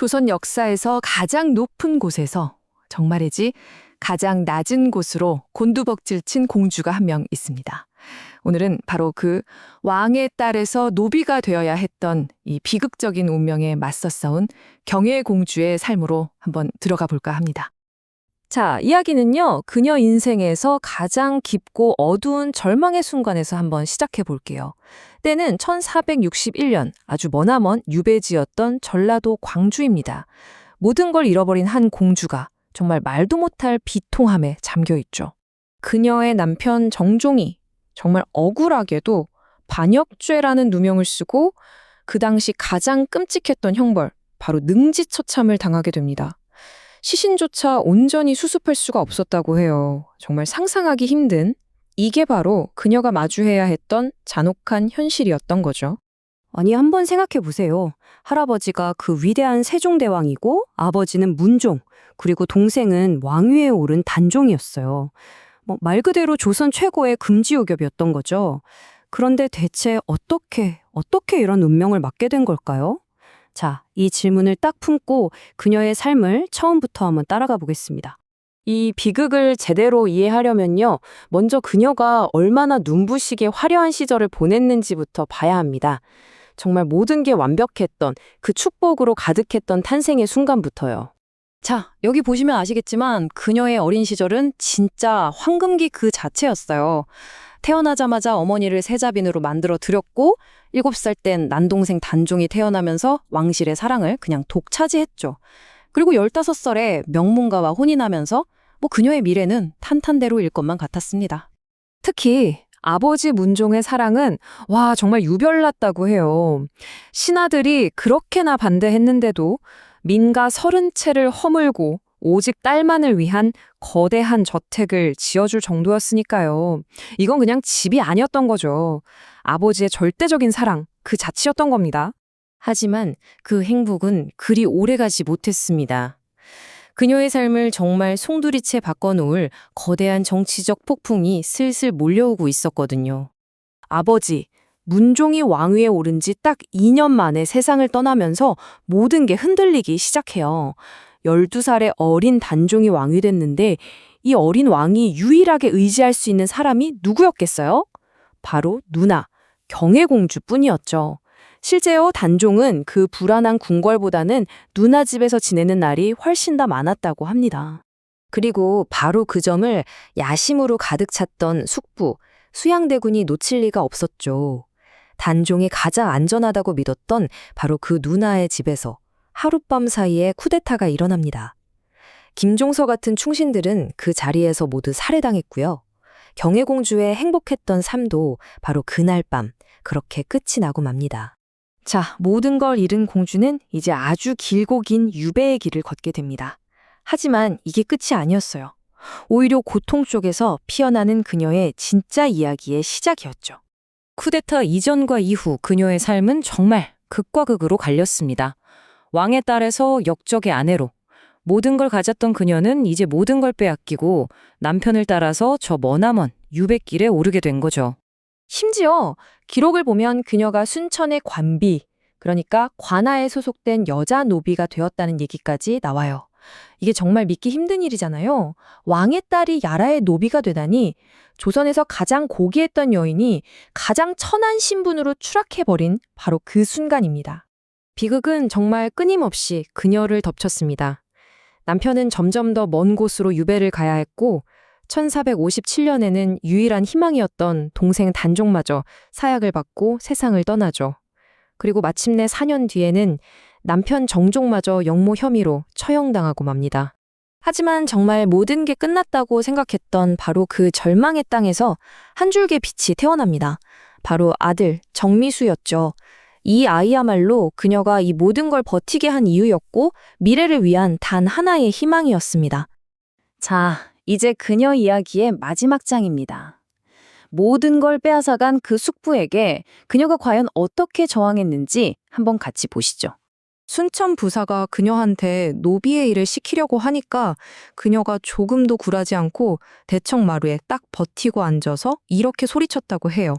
조선 역사에서 가장 높은 곳에서 정말이지 가장 낮은 곳으로 곤두벅질 친 공주가 한 명 있습니다. 오늘은 바로 그 왕의 딸에서 노비가 되어야 했던 이 비극적인 운명에 맞서 싸운 경혜공주의 삶으로 한번 들어가 볼까 합니다. 자, 이야기는요, 그녀 인생에서 가장 깊고 어두운 절망의 순간에서 한번 시작해 볼게요. 때는 1461년, 아주 머나먼 유배지였던 전라도 광주입니다. 모든 걸 잃어버린 한 공주가 정말 말도 못할 비통함에 잠겨 있죠. 그녀의 남편 정종이 정말 억울하게도 반역죄라는 누명을 쓰고 그 당시 가장 끔찍했던 형벌, 바로 능지처참을 당하게 됩니다. 시신조차 온전히 수습할 수가 없었다고 해요. 정말 상상하기 힘든, 이게 바로 그녀가 마주해야 했던 잔혹한 현실이었던 거죠. 아니, 한번 생각해 보세요. 할아버지가 그 위대한 세종대왕이고 아버지는 문종, 그리고 동생은 왕위에 오른 단종이었어요. 말 그대로 조선 최고의 금지옥엽이었던 거죠. 그런데 대체 어떻게 이런 운명을 맞게 된 걸까요? 자, 이 질문을 딱 품고 그녀의 삶을 처음부터 한번 따라가 보겠습니다. 이 비극을 제대로 이해하려면요, 먼저 그녀가 얼마나 눈부시게 화려한 시절을 보냈는지부터 봐야 합니다. 정말 모든 게 완벽했던, 그 축복으로 가득했던 탄생의 순간부터요. 자, 여기 보시면 아시겠지만 그녀의 어린 시절은 진짜 황금기 그 자체였어요. 태어나자마자 어머니를 세자빈으로 만들어 드렸고 7살 땐 난동생 단종이 태어나면서 왕실의 사랑을 그냥 독차지했죠. 그리고 15살에 명문가와 혼인하면서 그녀의 미래는 탄탄대로일 것만 같았습니다. 특히 아버지 문종의 사랑은 정말 유별났다고 해요. 신하들이 그렇게나 반대했는데도 민가 30채를 허물고 오직 딸만을 위한 거대한 저택을 지어줄 정도였으니까요. 이건 그냥 집이 아니었던 거죠. 아버지의 절대적인 사랑, 그 자체였던 겁니다. 하지만 그 행복은 그리 오래가지 못했습니다. 그녀의 삶을 정말 송두리째 바꿔놓을 거대한 정치적 폭풍이 슬슬 몰려오고 있었거든요. 아버지, 문종이 왕위에 오른 지 딱 2년 만에 세상을 떠나면서 모든 게 흔들리기 시작해요. 12살의 어린 단종이 왕이 됐는데 이 어린 왕이 유일하게 의지할 수 있는 사람이 누구였겠어요? 바로 누나, 경혜공주뿐이었죠. 실제로 단종은 그 불안한 궁궐보다는 누나 집에서 지내는 날이 훨씬 더 많았다고 합니다. 그리고 바로 그 점을 야심으로 가득 찼던 숙부, 수양대군이 놓칠 리가 없었죠. 단종이 가장 안전하다고 믿었던 바로 그 누나의 집에서 하룻밤 사이에 쿠데타가 일어납니다. 김종서 같은 충신들은 그 자리에서 모두 살해당했고요. 경혜공주의 행복했던 삶도 바로 그날 밤 그렇게 끝이 나고 맙니다. 자, 모든 걸 잃은 공주는 이제 아주 길고 긴 유배의 길을 걷게 됩니다. 하지만 이게 끝이 아니었어요. 오히려 고통 속에서 피어나는 그녀의 진짜 이야기의 시작이었죠. 쿠데타 이전과 이후 그녀의 삶은 정말 극과 극으로 갈렸습니다. 왕의 딸에서 역적의 아내로 모든 걸 가졌던 그녀는 이제 모든 걸 빼앗기고 남편을 따라서 저 머나먼 유배길에 오르게 된 거죠. 심지어 기록을 보면 그녀가 순천의 관비, 그러니까 관아에 소속된 여자 노비가 되었다는 얘기까지 나와요. 이게 정말 믿기 힘든 일이잖아요. 왕의 딸이 야라의 노비가 되다니 조선에서 가장 고귀했던 여인이 가장 천한 신분으로 추락해버린 바로 그 순간입니다. 비극은 정말 끊임없이 그녀를 덮쳤습니다. 남편은 점점 더 먼 곳으로 유배를 가야 했고 1457년에는 유일한 희망이었던 동생 단종마저 사약을 받고 세상을 떠나죠. 그리고 마침내 4년 뒤에는 남편 정종마저 역모 혐의로 처형당하고 맙니다. 하지만 정말 모든 게 끝났다고 생각했던 바로 그 절망의 땅에서 한 줄기 빛이 태어납니다. 바로 아들 정미수였죠. 이 아이야말로 그녀가 이 모든 걸 버티게 한 이유였고 미래를 위한 단 하나의 희망이었습니다. 자, 이제 그녀 이야기의 마지막 장입니다. 모든 걸 빼앗아간 그 숙부에게 그녀가 과연 어떻게 저항했는지 한번 같이 보시죠. 순천 부사가 그녀한테 노비의 일을 시키려고 하니까 그녀가 조금도 굴하지 않고 대청마루에 딱 버티고 앉아서 이렇게 소리쳤다고 해요.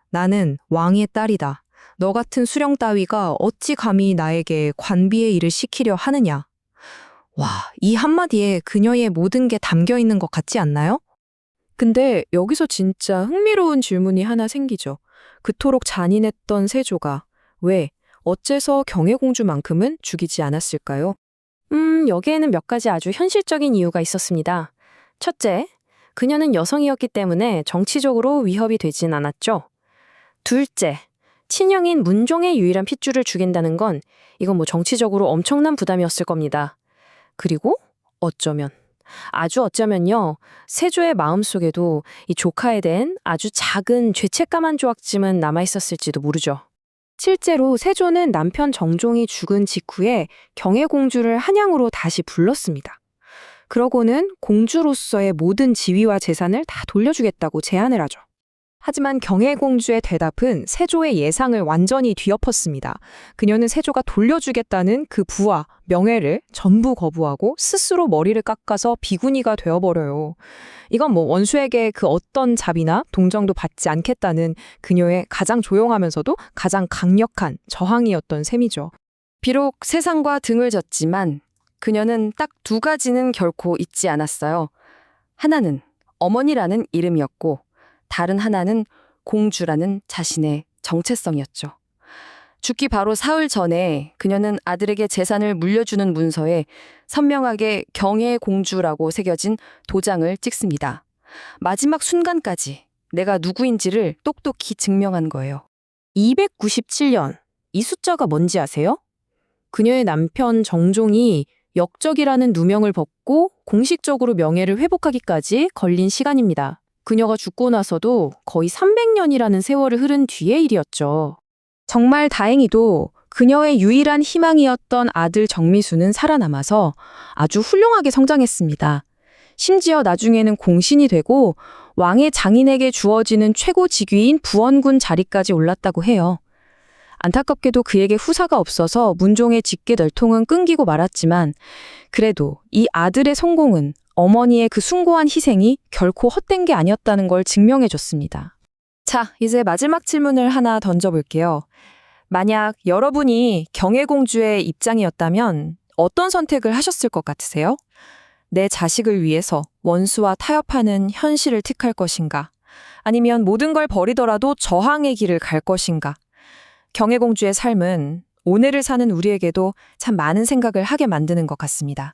나는 왕의 딸이다. 너 같은 수령 따위가 어찌 감히 나에게 관비의 일을 시키려 하느냐. 와, 이 한마디에 그녀의 모든 게 담겨 있는 것 같지 않나요? 근데 여기서 진짜 흥미로운 질문이 하나 생기죠. 그토록 잔인했던 세조가 왜, 어째서 경혜공주만큼은 죽이지 않았을까요? 여기에는 몇 가지 아주 현실적인 이유가 있었습니다. 첫째, 그녀는 여성이었기 때문에 정치적으로 위협이 되진 않았죠. 둘째, 친형인 문종의 유일한 핏줄을 죽인다는 건 이건 뭐 정치적으로 엄청난 부담이었을 겁니다. 그리고 어쩌면, 아주 어쩌면요, 세조의 마음속에도 이 조카에 대한 아주 작은 죄책감 한 조각쯤은 남아있었을지도 모르죠. 실제로 세조는 남편 정종이 죽은 직후에 경혜공주를 한양으로 다시 불렀습니다. 그러고는 공주로서의 모든 지위와 재산을 다 돌려주겠다고 제안을 하죠. 하지만 경혜공주의 대답은 세조의 예상을 완전히 뒤엎었습니다. 그녀는 세조가 돌려주겠다는 그 부와 명예를 전부 거부하고 스스로 머리를 깎아서 비구니가 되어버려요. 이건 뭐 원수에게 그 어떤 자비나 동정도 받지 않겠다는 그녀의 가장 조용하면서도 가장 강력한 저항이었던 셈이죠. 비록 세상과 등을 졌지만 그녀는 딱 두 가지는 결코 잊지 않았어요. 하나는 어머니라는 이름이었고 다른 하나는 공주라는 자신의 정체성이었죠. 죽기 바로 사흘 전에 그녀는 아들에게 재산을 물려주는 문서에 선명하게 경혜공주라고 새겨진 도장을 찍습니다. 마지막 순간까지 내가 누구인지를 똑똑히 증명한 거예요. 297년. 이 숫자가 뭔지 아세요? 그녀의 남편 정종이 역적이라는 누명을 벗고 공식적으로 명예를 회복하기까지 걸린 시간입니다. 그녀가 죽고 나서도 거의 300년이라는 세월을 흐른 뒤의 일이었죠. 정말 다행히도 그녀의 유일한 희망이었던 아들 정미수는 살아남아서 아주 훌륭하게 성장했습니다. 심지어 나중에는 공신이 되고 왕의 장인에게 주어지는 최고 직위인 부원군 자리까지 올랐다고 해요. 안타깝게도 그에게 후사가 없어서 문종의 직계널통은 끊기고 말았지만 그래도 이 아들의 성공은 어머니의 그 숭고한 희생이 결코 헛된 게 아니었다는 걸 증명해줬습니다. 자, 이제 마지막 질문을 하나 던져볼게요. 만약 여러분이 경혜공주의 입장이었다면 어떤 선택을 하셨을 것 같으세요? 내 자식을 위해서 원수와 타협하는 현실을 택할 것인가? 아니면 모든 걸 버리더라도 저항의 길을 갈 것인가? 경혜공주의 삶은 오늘을 사는 우리에게도 참 많은 생각을 하게 만드는 것 같습니다.